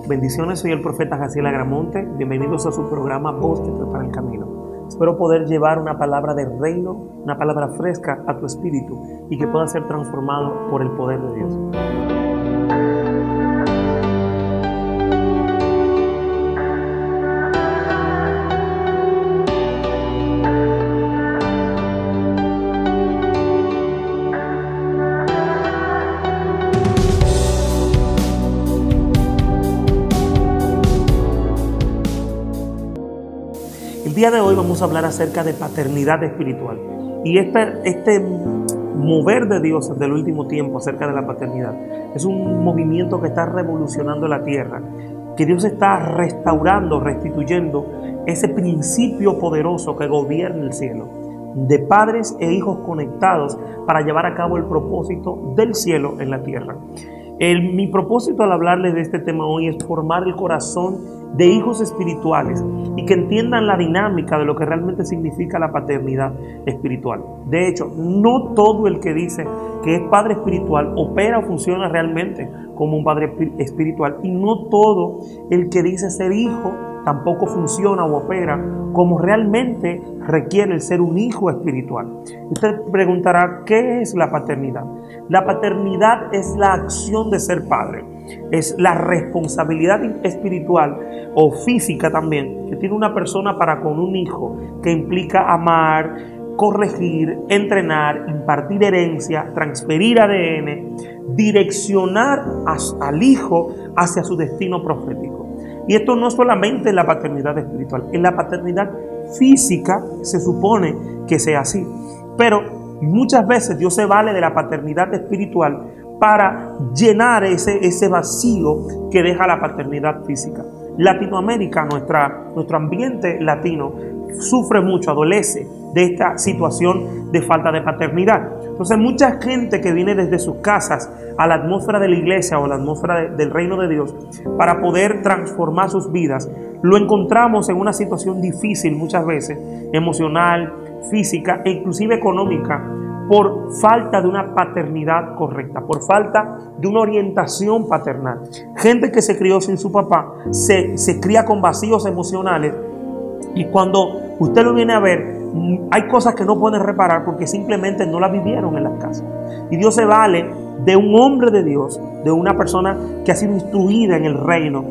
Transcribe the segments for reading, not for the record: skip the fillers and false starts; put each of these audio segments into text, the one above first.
Bendiciones, soy el profeta Jaciel Agramonte. Bienvenidos a su programa Voz que Prepara el Camino. Espero poder llevar una palabra de reino, una palabra fresca a tu espíritu y que pueda ser transformado por el poder de Dios. El día de hoy vamos a hablar acerca de paternidad espiritual y este mover de Dios del último tiempo acerca de la paternidad es un movimiento que está revolucionando la tierra, que Dios está restaurando, restituyendo ese principio poderoso que gobierna el cielo, de padres e hijos conectados para llevar a cabo el propósito del cielo en la tierra. Mi propósito al hablarles de este tema hoy es formar el corazón de hijos espirituales y que entiendan la dinámica de lo que realmente significa la paternidad espiritual. De hecho, no todo el que dice que es padre espiritual opera o funciona realmente como un padre espiritual, y no todo el que dice ser hijo tampoco funciona o opera como realmente requiere el ser un hijo espiritual. Usted preguntará, ¿qué es la paternidad? La paternidad es la acción de ser padre. Es la responsabilidad espiritual o física también que tiene una persona para con un hijo, que implica amar, corregir, entrenar, impartir herencia, transferir ADN, direccionar al hijo hacia su destino profético. Y esto no solamente en la paternidad espiritual, en la paternidad física se supone que sea así, pero muchas veces Dios se vale de la paternidad espiritual para llenar ese vacío que deja la paternidad física. Latinoamérica, nuestro ambiente latino, sufre mucho, adolece de esta situación de falta de paternidad. Entonces, mucha gente que viene desde sus casas a la atmósfera de la iglesia o a la atmósfera del reino de Dios para poder transformar sus vidas, lo encontramos en una situación difícil muchas veces, emocional, física e inclusive económica, por falta de una paternidad correcta, por falta de una orientación paternal. Gente que se crió sin su papá, se cría con vacíos emocionales, y cuando usted lo viene a ver, hay cosas que no pueden reparar porque simplemente no las vivieron en las casas. Y Dios se vale de un hombre de Dios, de una persona que ha sido instruida en el reino,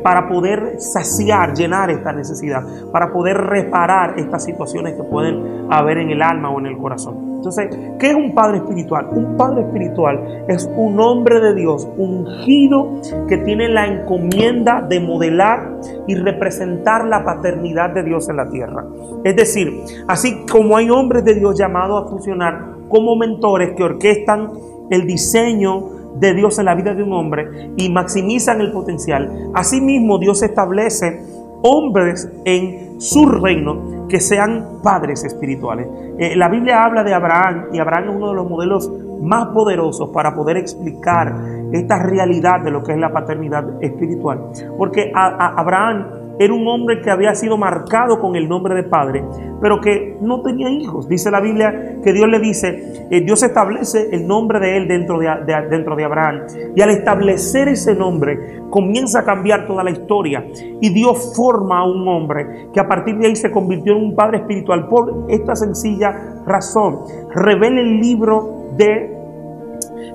para poder saciar, llenar esta necesidad, para poder reparar estas situaciones que pueden haber en el alma o en el corazón. Entonces, ¿qué es un padre espiritual? Un padre espiritual es un hombre de Dios ungido que tiene la encomienda de modelar y representar la paternidad de Dios en la tierra. Es decir, así como hay hombres de Dios llamados a funcionar como mentores que orquestan el diseño de Dios en la vida de un hombre y maximizan el potencial, asimismo Dios establece hombres en su reino que sean padres espirituales. La Biblia habla de Abraham, y Abraham es uno de los modelos más poderosos para poder explicar esta realidad de lo que es la paternidad espiritual, porque Abraham era un hombre que había sido marcado con el nombre de padre, pero que no tenía hijos. Dice la Biblia que Dios le dice, Dios establece el nombre de él dentro de Abraham. Y al establecer ese nombre, comienza a cambiar toda la historia. Y Dios forma a un hombre que a partir de ahí se convirtió en un padre espiritual por esta sencilla razón. Revela el libro de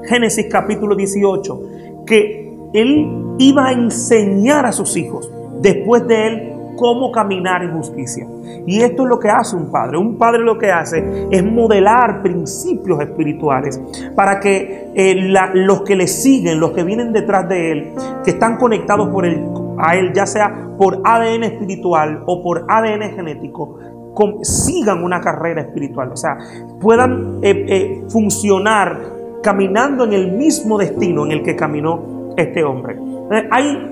Génesis capítulo 18, que él iba a enseñar a sus hijos después de él cómo caminar en justicia. Y esto es lo que hace un padre. Un padre lo que hace es modelar principios espirituales para que los que le siguen, los que vienen detrás de él, que están conectados a él, ya sea por ADN espiritual o por ADN genético, sigan una carrera espiritual. O sea, puedan funcionar caminando en el mismo destino en el que caminó este hombre. Hay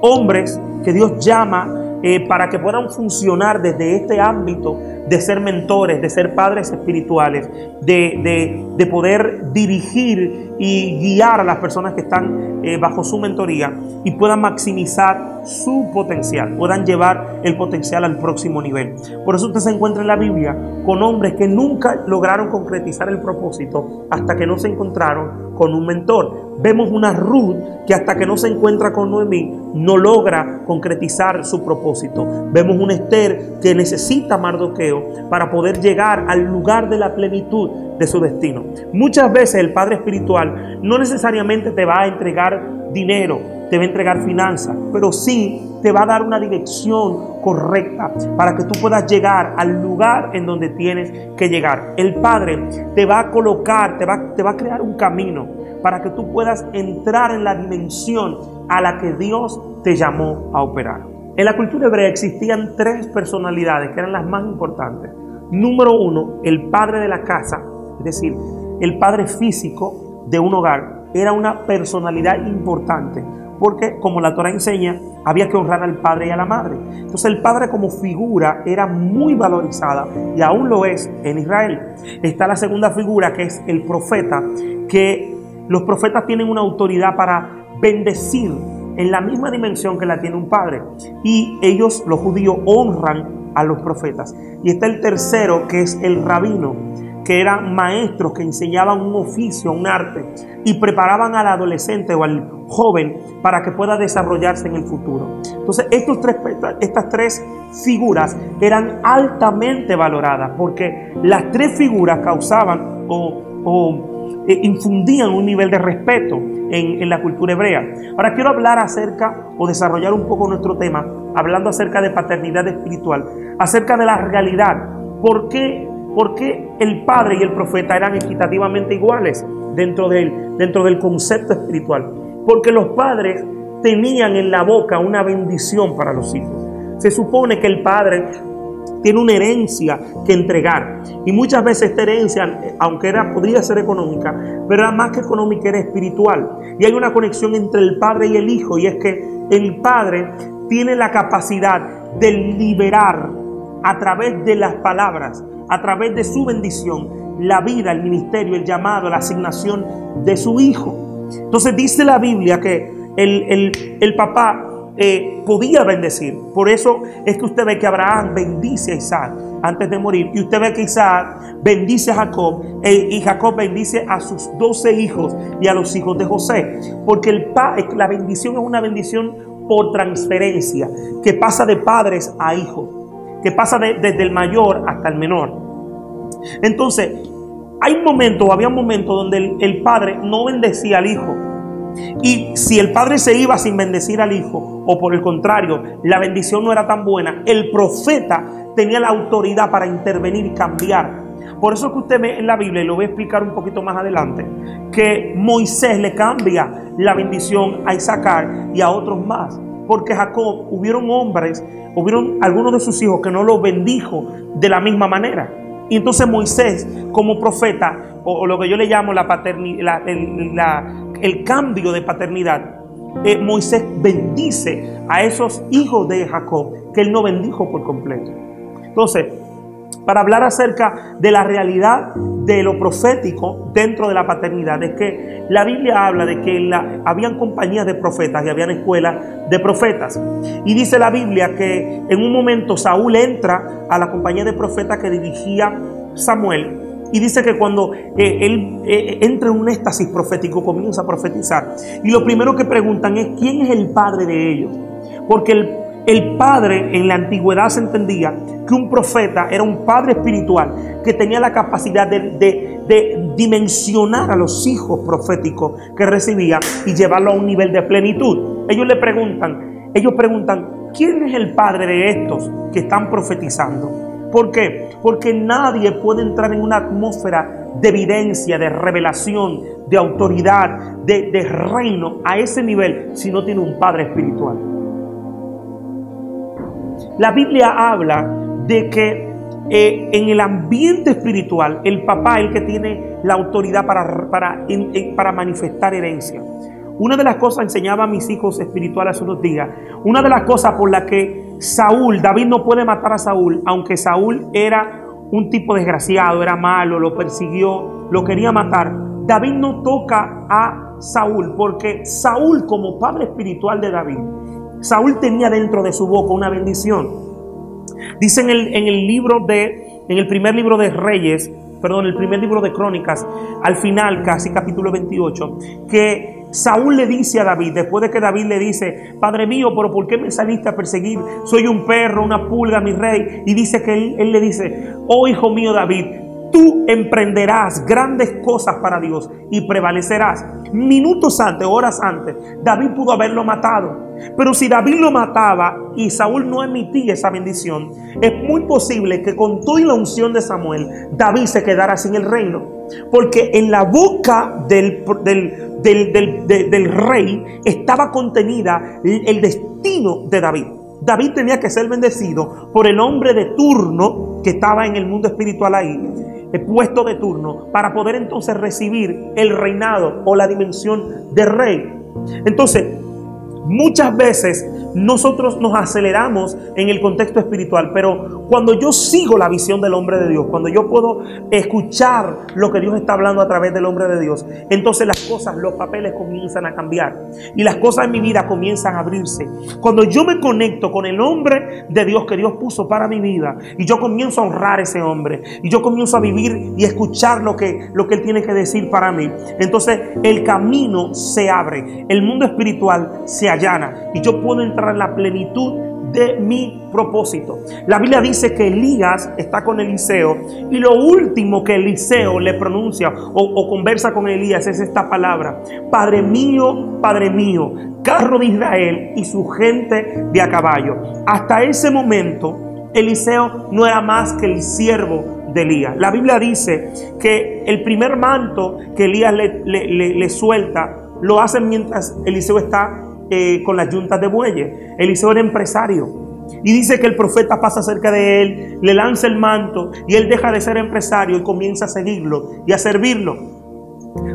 hombres que Dios llama para que puedan funcionar desde este ámbito de ser mentores, de ser padres espirituales, de poder dirigir y guiar a las personas que están bajo su mentoría y puedan maximizar su potencial, puedan llevar el potencial al próximo nivel. Por eso usted se encuentra en la Biblia con hombres que nunca lograron concretizar el propósito hasta que no se encontraron con un mentor. Vemos una Ruth que hasta que no se encuentra con Noemí no logra concretizar su propósito. Vemos una Esther que necesita a Mardoqueo para poder llegar al lugar de la plenitud de su destino. Muchas veces el padre espiritual no necesariamente te va a entregar dinero, te va a entregar finanzas, pero sí te va a dar una dirección correcta para que tú puedas llegar al lugar en donde tienes que llegar. El Padre te va a colocar, te va a crear un camino para que tú puedas entrar en la dimensión a la que Dios te llamó a operar. En la cultura hebrea existían tres personalidades que eran las más importantes. Número uno, el padre de la casa, es decir, el padre físico de un hogar, era una personalidad importante. Porque, como la Torah enseña, había que honrar al padre y a la madre. Entonces el padre como figura era muy valorizada y aún lo es en Israel. Está la segunda figura, que es el profeta, que los profetas tienen una autoridad para bendecir en la misma dimensión que la tiene un padre. Y ellos, los judíos, honran a los profetas. Y está el tercero, que es el rabino, que eran maestros que enseñaban un oficio, un arte, y preparaban al adolescente o al joven para que pueda desarrollarse en el futuro. Entonces estas tres figuras eran altamente valoradas porque las tres figuras causaban infundían un nivel de respeto en la cultura hebrea. Ahora quiero hablar acerca o desarrollar un poco nuestro tema hablando acerca de paternidad espiritual, acerca de la realidad. ¿Por qué el padre y el profeta eran equitativamente iguales dentro del concepto espiritual? Porque los padres tenían en la boca una bendición para los hijos. Se supone que el padre tiene una herencia que entregar. Y muchas veces esta herencia, aunque podría ser económica, pero era más que económica, era espiritual. Y hay una conexión entre el padre y el hijo, y es que el padre tiene la capacidad de liberar a través de las palabras, a través de su bendición, la vida, el ministerio, el llamado, la asignación de su hijo. Entonces dice la Biblia que el papá podía bendecir. Por eso es que usted ve que Abraham bendice a Isaac antes de morir, y usted ve que Isaac bendice a Jacob, y Jacob bendice a sus 12 hijos y a los hijos de José, porque la bendición es una bendición por transferencia, que pasa de padres a hijos, que pasa desde el mayor hasta el menor. Entonces había un momento donde el padre no bendecía al hijo. Y si el padre se iba sin bendecir al hijo, o por el contrario, la bendición no era tan buena, el profeta tenía la autoridad para intervenir y cambiar. Por eso que usted ve en la Biblia, y lo voy a explicar un poquito más adelante, que Moisés le cambia la bendición a Isaacar y a otros más. Porque Jacob, hubieron algunos de sus hijos que no los bendijo de la misma manera. Y entonces Moisés, como profeta, o lo que yo le llamo el cambio de paternidad, Moisés bendice a esos hijos de Jacob que él no bendijo por completo. Entonces, para hablar acerca de la realidad de lo profético dentro de la paternidad, es que la Biblia habla de que habían compañías de profetas y habían escuelas de profetas. Y dice la Biblia que en un momento Saúl entra a la compañía de profetas que dirigía Samuel. Y dice que cuando él entra en un éxtasis profético, comienza a profetizar. Y lo primero que preguntan es: ¿quién es el padre de ellos? Porque el padre en la antigüedad se entendía que un profeta era un padre espiritual que tenía la capacidad de dimensionar a los hijos proféticos que recibía y llevarlo a un nivel de plenitud. Ellos preguntan: ¿quién es el padre de estos que están profetizando? ¿Por qué? Porque nadie puede entrar en una atmósfera de evidencia, de revelación, de autoridad, de reino a ese nivel si no tiene un padre espiritual. La Biblia habla de que en el ambiente espiritual el papá es el que tiene la autoridad para manifestar herencia. Una de las cosas, enseñaba a mis hijos espirituales hace unos días, una de las cosas por las que David no puede matar a Saúl, aunque Saúl era un tipo desgraciado, era malo, lo persiguió, lo quería matar, David no toca a Saúl, porque Saúl, como padre espiritual de David, Saúl tenía dentro de su boca una bendición. Dice en el primer libro de Reyes, el primer libro de Crónicas, al final, casi capítulo 28, que Saúl le dice a David, después de que David le dice: Padre mío, pero ¿por qué me saliste a perseguir? Soy un perro, una pulga, mi rey. Y dice que él le dice: oh hijo mío David, tú emprenderás grandes cosas para Dios y prevalecerás. Minutos antes, horas antes, David pudo haberlo matado. Pero si David lo mataba y Saúl no emitía esa bendición, es muy posible que con toda la unción de Samuel, David se quedara sin el reino. Porque en la boca del rey estaba contenida el destino de David. David tenía que ser bendecido por el hombre de turno que estaba en el mundo espiritual ahí, el puesto de turno, para poder entonces recibir el reinado o la dimensión de rey. Entonces, muchas veces nosotros nos aceleramos en el contexto espiritual, pero cuando yo sigo la visión del hombre de Dios, cuando yo puedo escuchar lo que Dios está hablando a través del hombre de Dios, entonces las cosas, los papeles comienzan a cambiar y las cosas en mi vida comienzan a abrirse. Cuando yo me conecto con el hombre de Dios que Dios puso para mi vida y yo comienzo a honrar a ese hombre y yo comienzo a vivir y escuchar lo que Él tiene que decir para mí, entonces el camino se abre, el mundo espiritual se allana y yo puedo entrar en la plenitud de mi propósito. La Biblia dice que Elías está con Eliseo y lo último que Eliseo le pronuncia o conversa con Elías es esta palabra: Padre mío, carro de Israel y su gente de a caballo. Hasta ese momento Eliseo no era más que el siervo de Elías. La Biblia dice que el primer manto que Elías le suelta lo hace mientras Eliseo está con las yuntas de bueyes. Eliseo era empresario y dice que el profeta pasa cerca de él, le lanza el manto y él deja de ser empresario y comienza a seguirlo y a servirlo.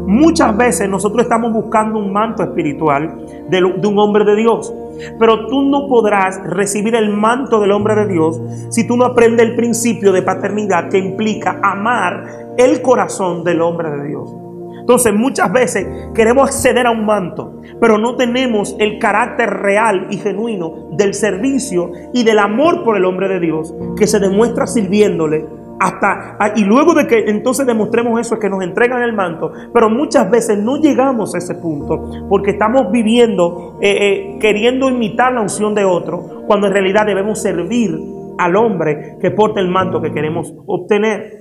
Muchas veces nosotros estamos buscando un manto espiritual de un hombre de Dios, pero tú no podrás recibir el manto del hombre de Dios si tú no aprendes el principio de paternidad que implica amar el corazón del hombre de Dios. Entonces muchas veces queremos acceder a un manto, pero no tenemos el carácter real y genuino del servicio y del amor por el hombre de Dios que se demuestra sirviéndole y luego de que entonces demostremos eso es que nos entregan el manto. Pero muchas veces no llegamos a ese punto porque estamos viviendo queriendo imitar la unción de otro, cuando en realidad debemos servir al hombre que porta el manto que queremos obtener.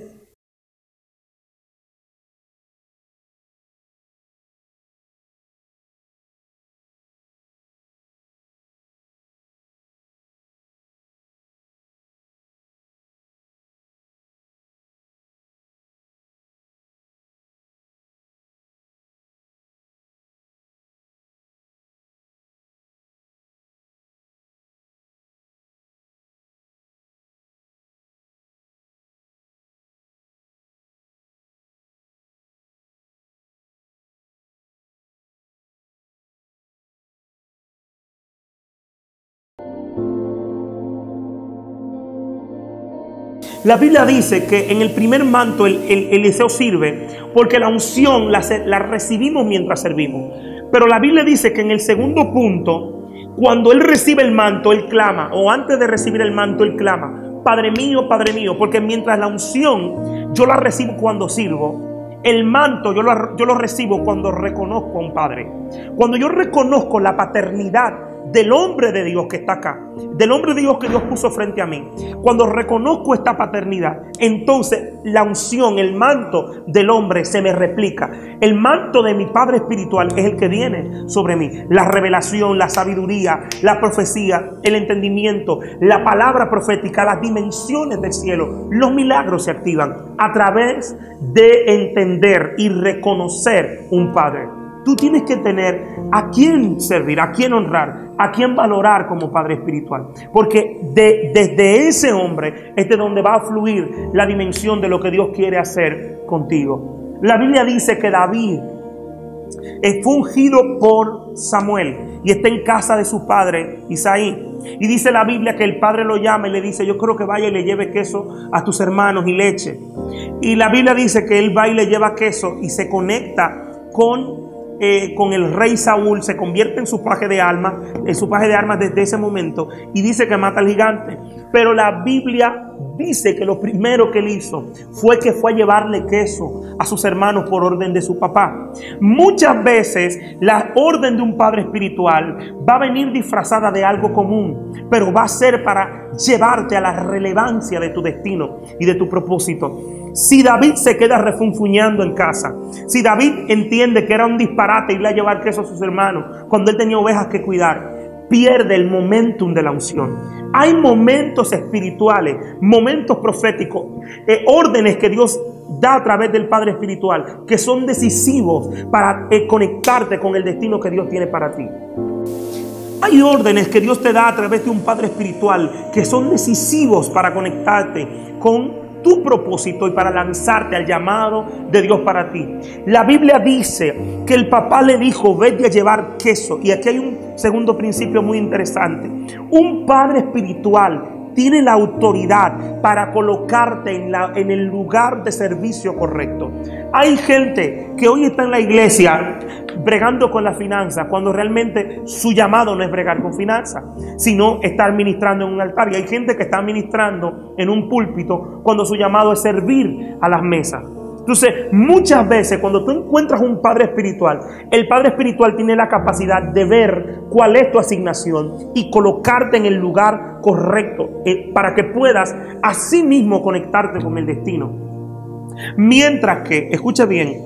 La Biblia dice que en el primer manto Eliseo sirve porque la unción la recibimos mientras servimos. Pero la Biblia dice que en el segundo punto, cuando él recibe el manto, él clama, o antes de recibir el manto, él clama: Padre mío, porque mientras la unción yo la recibo cuando sirvo, el manto yo lo recibo cuando reconozco a un Padre. Cuando yo reconozco la paternidad del hombre de Dios que está acá, del hombre de Dios que Dios puso frente a mí, cuando reconozco esta paternidad, entonces la unción, el manto del hombre se me replica. El manto de mi Padre espiritual es el que viene sobre mí: la revelación, la sabiduría, la profecía, el entendimiento, la palabra profética, las dimensiones del cielo. Los milagros se activan a través de entender y reconocer un Padre. Tú tienes que tener a quién servir, a quién honrar, a quién valorar como padre espiritual. Porque desde ese hombre es de donde va a fluir la dimensión de lo que Dios quiere hacer contigo. La Biblia dice que David fue ungido por Samuel y está en casa de su padre Isaí. Y dice la Biblia que el padre lo llama y le dice: yo creo que vaya y le lleve queso a tus hermanos y leche. Y la Biblia dice que él va y le lleva queso y se conecta con el rey Saúl, se convierte en su paje de armas, desde ese momento, y dice que mata al gigante. Pero la Biblia dice que lo primero que él hizo fue a llevarle queso a sus hermanos por orden de su papá. Muchas veces la orden de un padre espiritual va a venir disfrazada de algo común, pero va a ser para llevarte a la relevancia de tu destino y de tu propósito. Si David se queda refunfuñando en casa, si David entiende que era un disparate irle a llevar queso a sus hermanos cuando él tenía ovejas que cuidar, pierde el momentum de la unción. Hay momentos espirituales, momentos proféticos, órdenes que Dios da a través del Padre espiritual que son decisivos para conectarte con el destino que Dios tiene para ti. Hay órdenes que Dios te da a través de un Padre espiritual que son decisivos para conectarte con tu propósito y para lanzarte al llamado de Dios para ti. La Biblia dice que el papá le dijo: vete a llevar queso. Y aquí hay un segundo principio muy interesante. Un padre espiritual tiene la autoridad para colocarte en el lugar de servicio correcto. Hay gente que hoy está en la iglesia bregando con la finanza, cuando realmente su llamado no es bregar con finanzas, sino estar ministrando en un altar. Y hay gente que está ministrando en un púlpito cuando su llamado es servir a las mesas. Entonces, muchas veces cuando tú encuentras un padre espiritual, el padre espiritual tiene la capacidad de ver cuál es tu asignación y colocarte en el lugar correcto para que puedas así mismo conectarte con el destino. Mientras que, escucha bien,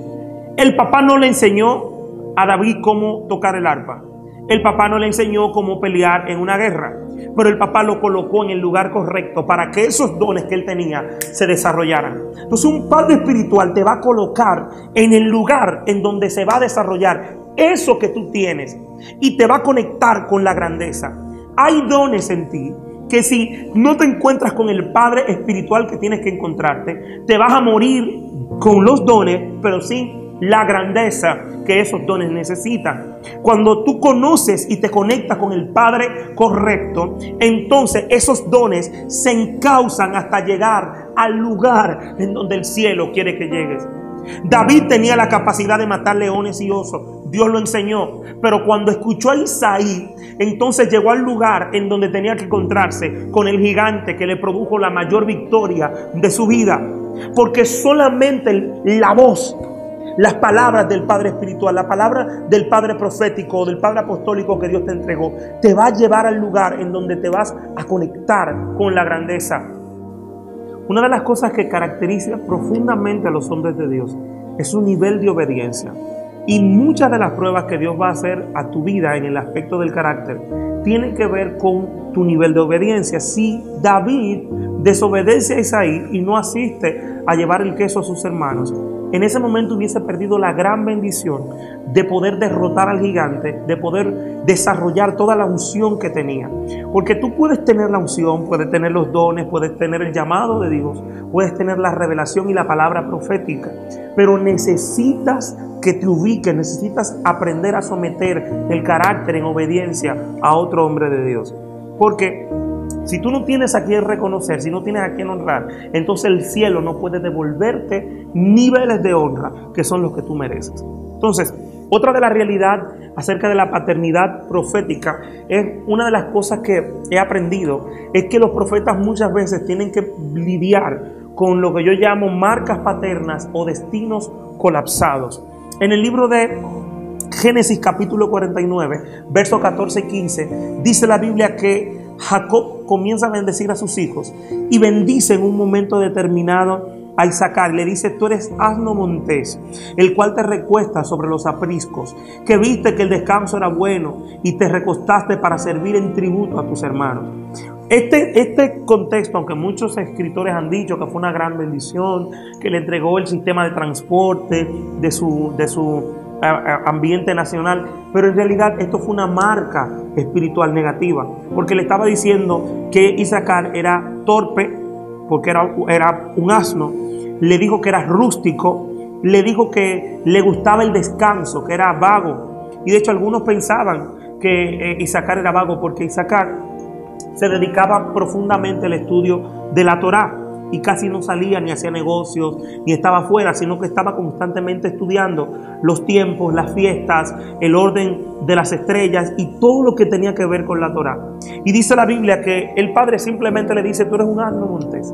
el papá no le enseñó a David cómo tocar el arpa. El papá no le enseñó cómo pelear en una guerra, pero el papá lo colocó en el lugar correcto para que esos dones que él tenía se desarrollaran. Entonces, un padre espiritual te va a colocar en el lugar en donde se va a desarrollar eso que tú tienes y te va a conectar con la grandeza. Hay dones en ti que si no te encuentras con el padre espiritual que tienes que encontrarte, te vas a morir con los dones, pero sin la grandeza que esos dones necesitan. Cuando tú conoces y te conectas con el Padre correcto, entonces esos dones se encauzan hasta llegar al lugar en donde el cielo quiere que llegues. David tenía la capacidad de matar leones y osos. Dios lo enseñó. Pero cuando escuchó a Isaí, entonces llegó al lugar en donde tenía que encontrarse con el gigante que le produjo la mayor victoria de su vida. Porque solamente la voz, las palabras del Padre espiritual, la palabra del Padre profético o del Padre apostólico que Dios te entregó, te va a llevar al lugar en donde te vas a conectar con la grandeza. Una de las cosas que caracteriza profundamente a los hombres de Dios es su nivel de obediencia. Y muchas de las pruebas que Dios va a hacer a tu vida en el aspecto del carácter tienen que ver con tu nivel de obediencia. Si David desobedece a Isaí y no asiste a llevar el queso a sus hermanos, en ese momento hubiese perdido la gran bendición de poder derrotar al gigante, de poder desarrollar toda la unción que tenía. Porque tú puedes tener la unción, puedes tener los dones, puedes tener el llamado de Dios, puedes tener la revelación y la palabra profética, pero necesitas que te ubiques, necesitas aprender a someter el carácter en obediencia a otro hombre de Dios. Porque si tú no tienes a quien reconocer, si no tienes a quien honrar, entonces el cielo no puede devolverte niveles de honra que son los que tú mereces. Entonces, otra de la realidad acerca de la paternidad profética es una de las cosas que he aprendido, es que los profetas muchas veces tienen que lidiar con lo que yo llamo marcas paternas o destinos colapsados. En el libro de Génesis capítulo 49, versos 14 y 15, dice la Biblia que Jacob comienza a bendecir a sus hijos y bendice en un momento determinado a Isaacar. Le dice: tú eres asno montés, el cual te recuesta sobre los apriscos, que viste que el descanso era bueno y te recostaste para servir en tributo a tus hermanos. Este contexto, aunque muchos escritores han dicho que fue una gran bendición, que le entregó el sistema de transporte de su ambiente nacional, pero en realidad esto fue una marca espiritual negativa, porque le estaba diciendo que Isaacar era torpe, porque era un asno, le dijo que era rústico le dijo que le gustaba el descanso, que era vago. Y de hecho algunos pensaban que Isaacar era vago porque Isaacar se dedicaba profundamente al estudio de la Torá y casi no salía ni hacía negocios ni estaba afuera, sino que estaba constantemente estudiando los tiempos, las fiestas, el orden de las estrellas y todo lo que tenía que ver con la Torá. Y dice la Biblia que el padre simplemente le dice: tú eres un asno montés.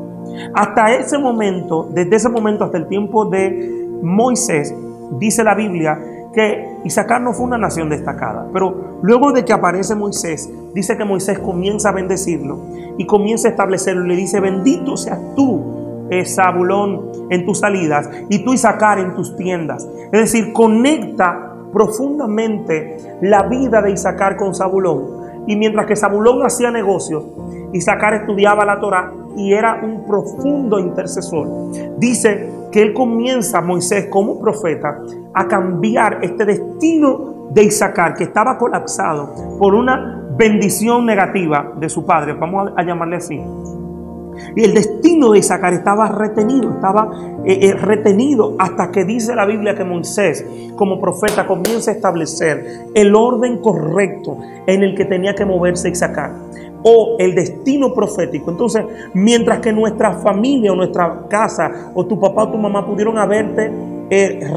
Hasta ese momento, desde ese momento hasta el tiempo de Moisés, dice la Biblia que Isaacar no fue una nación destacada, pero luego de que aparece Moisés, dice que Moisés comienza a bendecirlo y comienza a establecerlo y le dice: bendito seas tú, Zabulón, en tus salidas, y tú, Isaacar, en tus tiendas. Es decir, conecta profundamente la vida de Isaacar con Zabulón. Y mientras que Zabulón hacía negocios, Isaacar estudiaba la Torá y era un profundo intercesor. Dice que él comienza, Moisés como profeta, a cambiar este destino de Isaacar, que estaba colapsado por una bendición negativa de su padre, vamos a llamarle así. Y el destino de Isaacar estaba retenido hasta que dice la Biblia que Moisés, como profeta, comienza a establecer el orden correcto en el que tenía que moverse Isaacar, o el destino profético. Entonces, mientras que nuestra familia o nuestra casa o tu papá o tu mamá pudieron haberte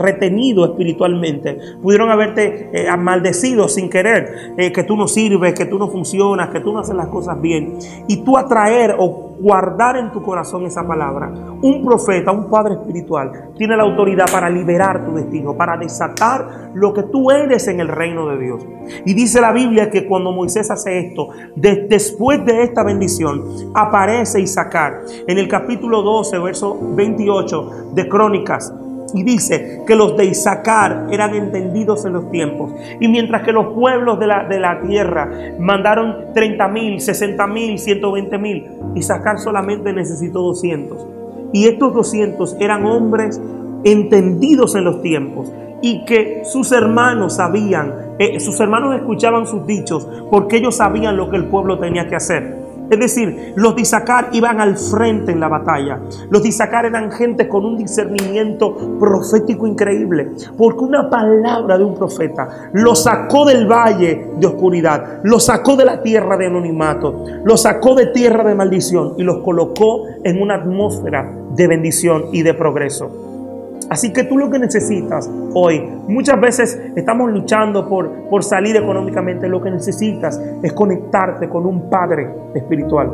retenido espiritualmente, pudieron haberte maldecido sin querer, que tú no sirves, que tú no funcionas, que tú no haces las cosas bien, y tú atraer o guardar en tu corazón esa palabra, un profeta, un padre espiritual tiene la autoridad para liberar tu destino, para desatar lo que tú eres en el reino de Dios. Y dice la Biblia que cuando Moisés hace esto, después de esta bendición, aparece Isaacar en el capítulo 12, verso 28 de Crónicas. Y dice que los de Isaacar eran entendidos en los tiempos. Y mientras que los pueblos de la tierra mandaron 30,000, 60,000, 120,000, Isaacar solamente necesitó 200. Y estos 200 eran hombres entendidos en los tiempos. Y que sus hermanos sabían, sus hermanos escuchaban sus dichos porque ellos sabían lo que el pueblo tenía que hacer. Es decir, los de Isaacar iban al frente en la batalla. Los de Isaacar eran gente con un discernimiento profético increíble, porque una palabra de un profeta lo sacó del valle de oscuridad, lo sacó de la tierra de anonimato, lo sacó de tierra de maldición y los colocó en una atmósfera de bendición y de progreso. Así que tú lo que necesitas hoy, muchas veces estamos luchando por salir económicamente, lo que necesitas es conectarte con un padre espiritual,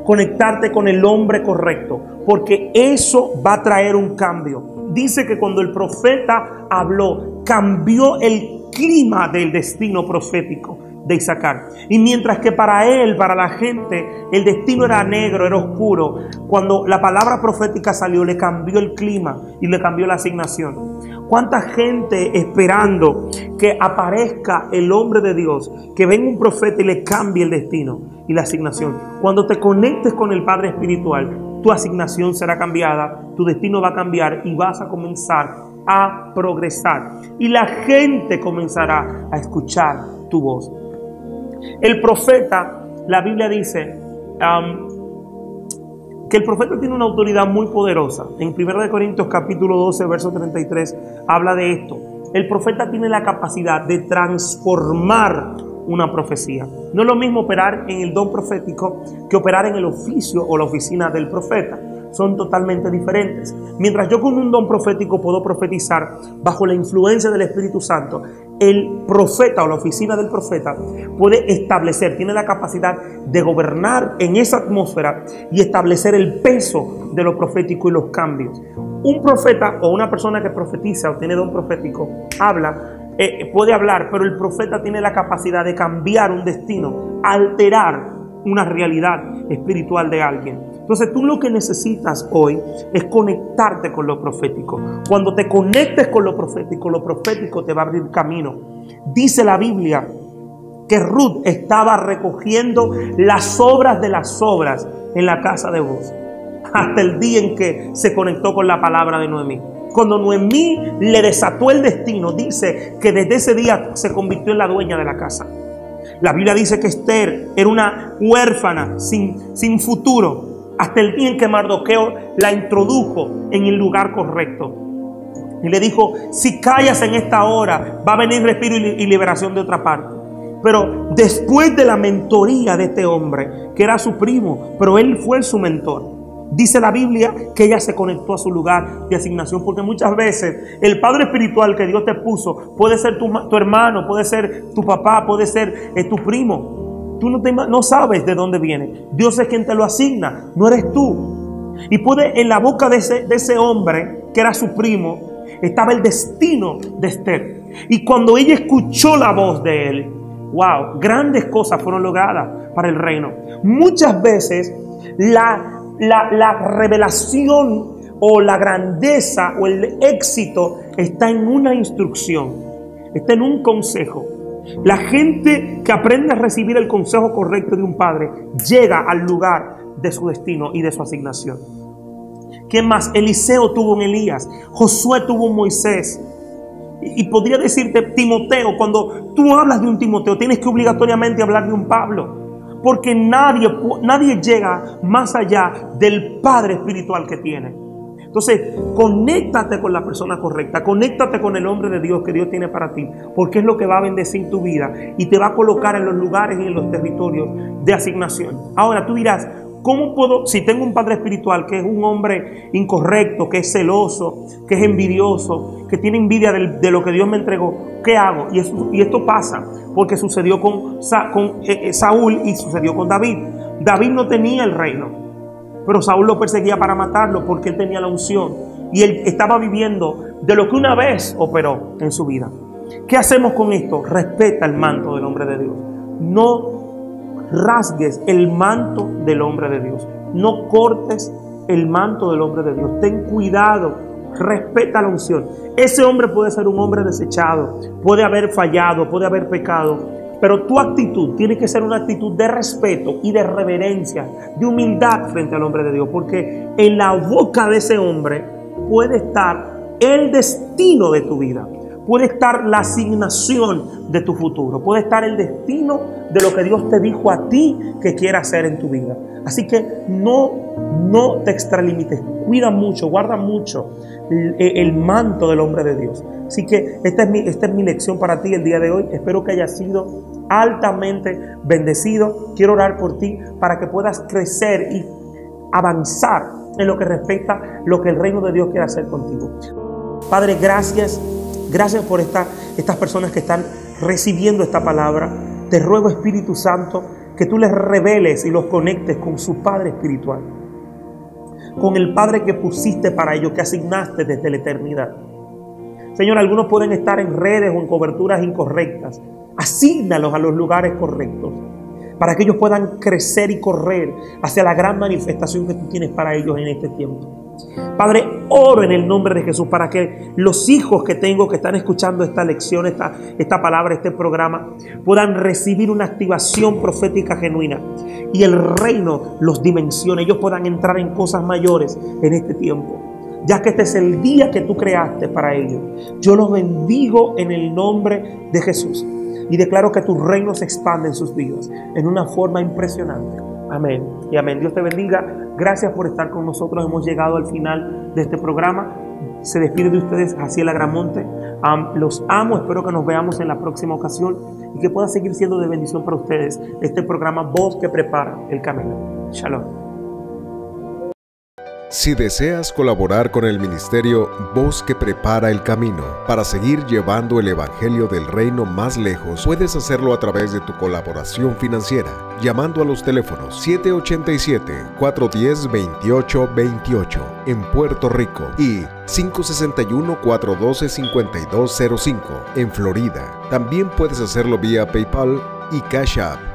conectarte con el hombre correcto, porque eso va a traer un cambio. Dice que cuando el profeta habló, cambió el clima del destino profético de Isaacar. Y mientras que para él, para la gente, el destino era negro, era oscuro, cuando la palabra profética salió, le cambió el clima y le cambió la asignación. ¿Cuánta gente esperando que aparezca el hombre de Dios, que venga un profeta y le cambie el destino y la asignación? Cuando te conectes con el Padre Espiritual, tu asignación será cambiada, tu destino va a cambiar y vas a comenzar a progresar. Y la gente comenzará a escuchar tu voz. El profeta, la Biblia dice que el profeta tiene una autoridad muy poderosa. En 1 Corintios capítulo 12, verso 33, habla de esto. El profeta tiene la capacidad de transformar una profecía. No es lo mismo operar en el don profético que operar en el oficio o la oficina del profeta. Son totalmente diferentes. Mientras yo con un don profético puedo profetizar bajo la influencia del Espíritu Santo, el profeta o la oficina del profeta puede establecer, tiene la capacidad de gobernar en esa atmósfera y establecer el peso de lo profético y los cambios. Un profeta o una persona que profetiza o tiene don profético puede hablar, pero el profeta tiene la capacidad de cambiar un destino, alterar una realidad espiritual de alguien. Entonces tú lo que necesitas hoy es conectarte con lo profético. Cuando te conectes con lo profético te va a abrir camino. Dice la Biblia que Ruth estaba recogiendo las obras de las obras en la casa de Booz, hasta el día en que se conectó con la palabra de Noemí. Cuando Noemí le desató el destino, dice que desde ese día se convirtió en la dueña de la casa. La Biblia dice que Esther era una huérfana sin futuro, hasta el día en que Mardoqueo la introdujo en el lugar correcto. Y le dijo, si callas en esta hora, va a venir respiro y liberación de otra parte. Pero después de la mentoría de este hombre, que era su primo, pero él fue su mentor, dice la Biblia que ella se conectó a su lugar de asignación. Porque muchas veces el padre espiritual que Dios te puso puede ser tu hermano, puede ser tu papá, puede ser tu primo. Tú no sabes de dónde viene. Dios es quien te lo asigna, no eres tú. Y puede, en la boca de ese hombre, que era su primo, estaba el destino de Esther. Y cuando ella escuchó la voz de él, wow, grandes cosas fueron logradas para el reino. Muchas veces la revelación o la grandeza o el éxito está en una instrucción, está en un consejo. La gente que aprende a recibir el consejo correcto de un padre llega al lugar de su destino y de su asignación. ¿Quién más? Eliseo tuvo un Elías, Josué tuvo un Moisés. Y podría decirte Timoteo. Cuando tú hablas de un Timoteo, tienes que obligatoriamente hablar de un Pablo, porque nadie llega más allá del padre espiritual que tiene. Entonces, conéctate con la persona correcta, conéctate con el hombre de Dios que Dios tiene para ti, porque es lo que va a bendecir tu vida y te va a colocar en los lugares y en los territorios de asignación. Ahora tú dirás, ¿cómo puedo, si tengo un padre espiritual que es un hombre incorrecto, que es celoso, que es envidioso, que tiene envidia de lo que Dios me entregó? ¿Qué hago? Y esto pasa porque sucedió con Saúl y sucedió con David. David no tenía el reino, pero Saúl lo perseguía para matarlo porque él tenía la unción y él estaba viviendo de lo que una vez operó en su vida. ¿Qué hacemos con esto? Respeta el manto del hombre de Dios. No rasgues el manto del hombre de Dios. No cortes el manto del hombre de Dios. Ten cuidado. Respeta la unción. Ese hombre puede ser un hombre desechado, puede haber fallado, puede haber pecado, pero tu actitud tiene que ser una actitud de respeto y de reverencia, de humildad frente al hombre de Dios, porque en la boca de ese hombre puede estar el destino de tu vida. Puede estar la asignación de tu futuro. Puede estar el destino de lo que Dios te dijo a ti que quiere hacer en tu vida. Así que no te extralimites. Cuida mucho, guarda mucho el manto del hombre de Dios. Así que esta es mi lección para ti el día de hoy. Espero que hayas sido altamente bendecido. Quiero orar por ti para que puedas crecer y avanzar en lo que respecta a lo que el reino de Dios quiere hacer contigo. Padre, gracias. Gracias por estas personas que están recibiendo esta palabra. Te ruego, Espíritu Santo, que tú les reveles y los conectes con su Padre espiritual, con el Padre que pusiste para ellos, que asignaste desde la eternidad. Señor, algunos pueden estar en redes o en coberturas incorrectas. Asígnalos a los lugares correctos para que ellos puedan crecer y correr hacia la gran manifestación que tú tienes para ellos en este tiempo. Padre, oro en el nombre de Jesús para que los hijos que tengo que están escuchando esta lección, esta palabra, este programa, puedan recibir una activación profética genuina y el reino los dimensione. Ellos puedan entrar en cosas mayores en este tiempo, ya que este es el día que tú creaste para ellos. Yo los bendigo en el nombre de Jesús y declaro que tu reino se expande en sus vidas en una forma impresionante. Amén y amén. Dios te bendiga. Gracias por estar con nosotros. Hemos llegado al final de este programa. Se despide de ustedes Jaciel Agramonte. Los amo. Espero que nos veamos en la próxima ocasión y que pueda seguir siendo de bendición para ustedes este programa Voz que Prepara el Camino. Shalom. Si deseas colaborar con el ministerio Voz que Prepara el Camino para seguir llevando el Evangelio del Reino más lejos, puedes hacerlo a través de tu colaboración financiera, llamando a los teléfonos 787-410-2828 en Puerto Rico y 561-412-5205 en Florida. También puedes hacerlo vía PayPal y Cash App.